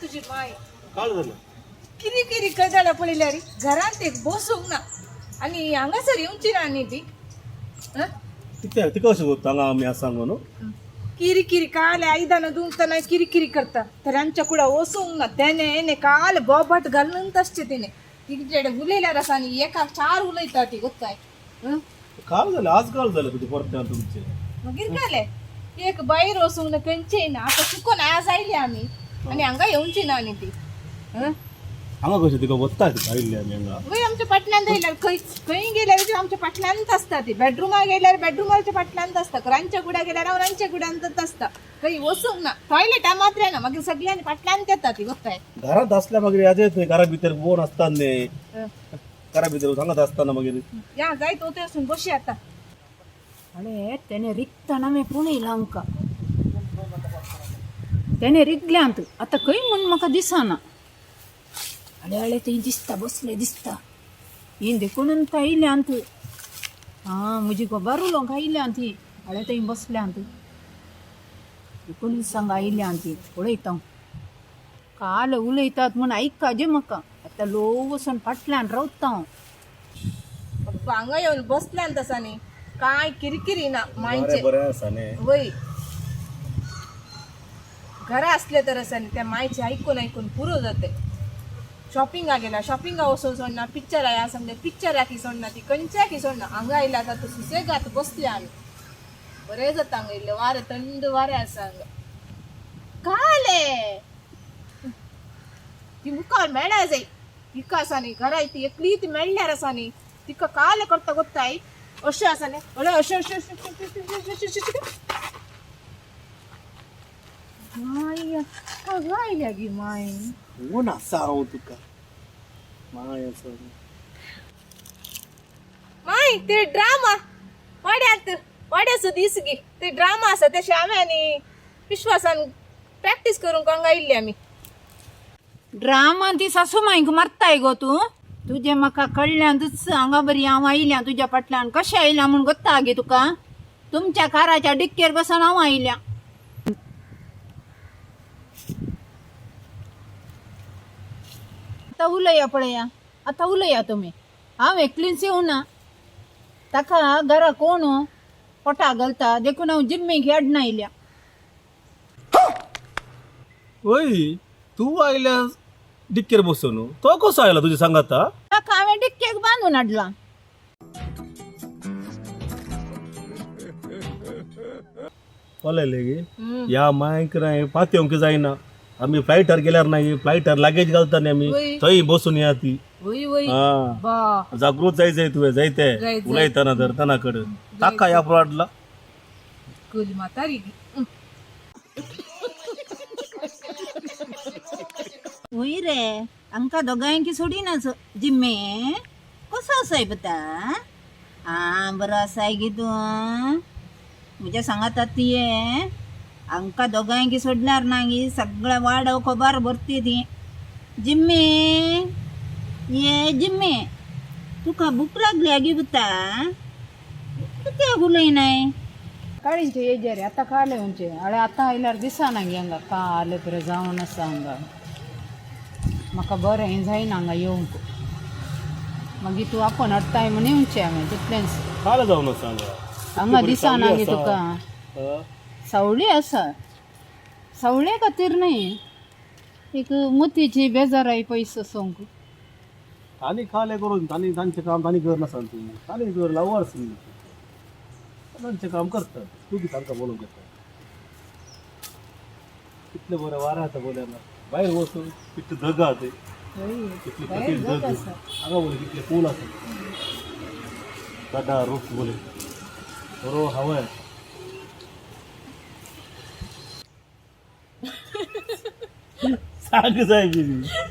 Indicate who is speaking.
Speaker 1: तुझी माय
Speaker 2: काय झालं
Speaker 1: किरी किरी कळायला पडल्या रे घरात एक बसून ना आणि हांगासर येऊची ना आणि ती
Speaker 2: ती कशी होत सांगा आम्ही असं सांगू नो
Speaker 1: किरी किरी काल आईदाना दुंतना किरी किरी करता तर आमच्या कुडा ओसून ना त्याने काल बोबाट घालून तसचे तिने तिकडे उलेल्या रसानी एका 4 उलयता ती गोत्ताय
Speaker 2: काल झालं आज काल झालं तुझे परत तुमचे
Speaker 1: मग गिरकाले एक बाहेर ओसून कंचे ना आता चुकून आज आईले आम्ही आणि हांगा येऊची ना आणि ती
Speaker 2: हांगा कशी तिका वत्ता आयिल्ली आमी हांगा
Speaker 1: वय आमच्या पाटल्यान जायल्यार खंय गेल्यार आमच्या पाटल्यानच असता ती बेडरूमाक गेल्यार बेडरूमाच्या पाटल्यानच असता रांच्या कुड्या गेल्यार हांव रांच्या कुड्यांतच असता खंय वसूंक ना टॉयलेटा मात्र ना मागीर सगळ्यांनी पाटल्यान येता ती बघताय
Speaker 2: घरात असल्या मागीर याद येत नाही घरा भितर कोण असता न्ही घरा भितर सांगत असताना मागीर
Speaker 1: या जायत होते असून बशी आता अरे त्याने रिक्ताना मी पुणे लंका त्याने रिगल्यांत आता खंय म्हूण म्हाका दिसना हळे हळे थंय दिसता बसले दिसता येन देखून आयल्यांत म्हजी खबर उलोवंक आयल्यांत ती हळे थंय बसल्यांत देखून सांग आयल्यांत ती पळयता काल उलयतात म्हूण आयकाजे म्हाका आतां लो वचून फाटल्यान रावता हांगा येवन बसल्यान तसा न्ही काय किरकिरी ना मायचे
Speaker 2: बरें आसा न्ही
Speaker 1: वय घरा असले तर असं त्या मायचे ऐकून पुरो जाते शॉपिंगा गेला शॉपिंगा वचून सोडना पिक्चर या सांगले पिक्चर की सोडना ती कंच्या की सोडना हांगा आयला आता तू सुसेगात बसले आमी बरें जाता हांगा इल्ले वारें थंड वारें आसा हांगा काले ती मुखार मेळ्ळा जाय तिका आसा न्ही घरा ती एकली ती मेळ्ळ्यार आसा न्ही तिका काले करता गोत्ताय अशें आसा न्ही अरे अशें अशें अशें माय हांगा आयल्या गी माय
Speaker 2: कोण आसा हांव तुका माय आसा
Speaker 1: माय ते ड्रामा वाड्याचो दीस गे ते ड्रामा आसा ते श्याम्यानी विश्वासान प्रॅक्टीस करूंक हांगा आयिल्ले आमी ड्रामा ती सासू मायक मारताय गो तूं तुजें म्हाका कळ्ळ्यांतूच हांगा बरी हांव आयल्या तुज्या फाटल्यान कशें आयल्या म्हूण गोत्ता गे तुका तुमच्या काराच्या डिक्केर बसून हांव आयल्या आता उलया पळया आता उलया तुमी हांव एकलीच येवना ताका घरा कोण पोटा घालता देखून हांव जिम्मीक हेडना आयल्या
Speaker 2: ओय तू आयल्या डिक्केर बसून तो कसो आयला तुझे सांगाता
Speaker 1: ताका हांवें डिक्केक बांदून हाडला
Speaker 2: पळयले गे या मायक नाही पातयेवंक जायना आमी फ्लायटार गेल्यार नाही फ्लायटार लागेज घालता न्ही आमी थंय बसून या ती जागृत जाय तुवें जायते उलयतना धरतना कडेन ताका या वाडला
Speaker 1: कोली म्हातारी वय रे आमकां दोगांयकी सोडिनाच जिम्मे कसो आसाय पता बरो आसाय गे तूं म्हज्या सांगातात ती आमकां दोगांयकी सोडल्यार ना गी सगळ्या वाडो खबर भरती ती जिम्मे ये जिम्मे तुका भूक लागली गे बुता कित्याक उलयनाय काळींचे येजे रे आतां काले खंयचे अळे आतां आयल्यार दिसना गे हांगा काले तरी जावन आसा हांगा म्हाका बरें जायना हांगा येवंक मागीर तूं आपण हाडटाय म्हण येवचें हांवें तितलेंच
Speaker 2: काल जावन आसा
Speaker 1: हांगा दिसना गे तुका सावळी आसा सावळे खातीर न्ही एक मुतीची बेजाराय पयस सोंक
Speaker 2: तांणी खाले करून तांणी तांचें काम तांणी करनासा तूं तांणी कर लावार्स तांचें काम करतात तूं बी तांकां बोलोवंक येता कितलें बरें वारें आतां बोल्यार भायर वचून कितलें धग आहा थंय कितली खतीर धग हांगा बोले कितले पूल आसा गड्डा रूख बोले बरो हवय सांग जाय कितें